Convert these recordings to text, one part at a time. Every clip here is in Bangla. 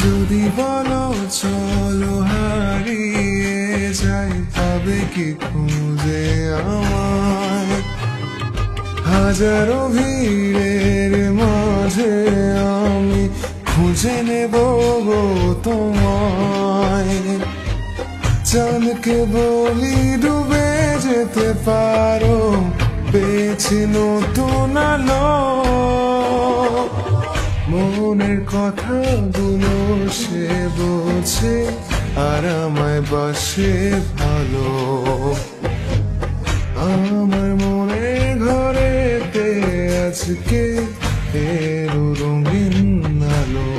যদি বলো চলো হারিয়ে যাই, তবে কি খুঁজে আমায়? হাজারো ভিড়ের মাঝে আমি খুঁজে নেব গো তোমায়। চাঁদকে বলি ডুবে যেতে পারো, পেয়েছি নতুন আলো। মনের কথাগুলো সে বলছে, আর আমায় বাসে ভালো। আমার মনের ঘরেতে আজকে এলো রঙিন আলো।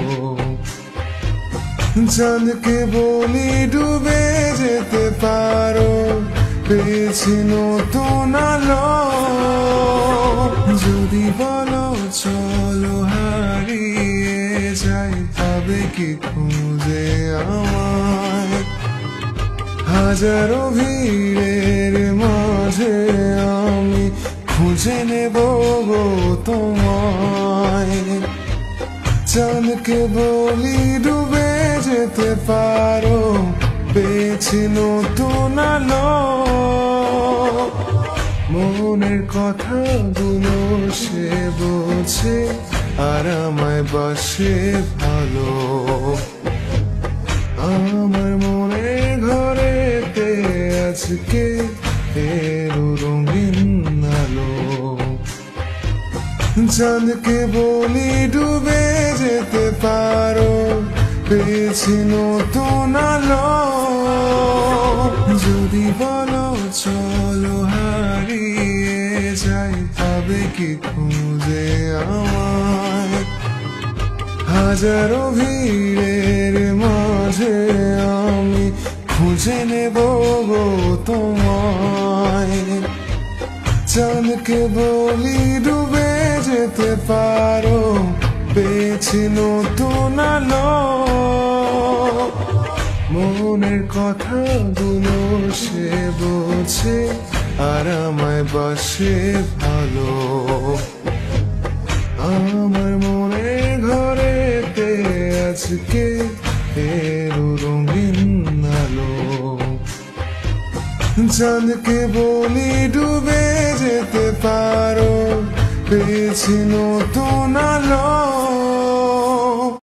চাঁদকে বলি ডুবে যেতে পারো, পেয়েছি নতুন আলো। যদি বলো চলো হারিয়ে যাই, তবে কি খুঁজে আমায়? হাজারো ভিড়ের মাঝে আমি খুঁজে নেব গো তোমায়। চাঁদকে বলি ডুবে যেতে পারো, পেয়েছি নতুন আলো। মনের কথাগুলো সে বলছে, আর আমায় বাসে ভালো। আমার মনের ঘরেতে আজকে এলো রঙিন আলো। চাঁদকে বলি ডুবে যেতে পারো, পেয়েছি নতুন আলো। যদি বলো চলো হারিয়ে যাই, তবে কি খুঁজে আমায়? হাজারো ভিড়ের মাঝে আমি খুঁজে নেব গো তোমায়। চাঁদকে বলি ডুবে যেতে পারো, পেয়েছি নতুন আলো। মনের কথাগুলো সে বলছে, আর আমায় বাসে ভালো। আমার মনের ঘরেতে আজকে এলো রঙিন আলো। চাঁদকে বলি ডুবে যেতে পারো, পেয়েছি নতুন আলো।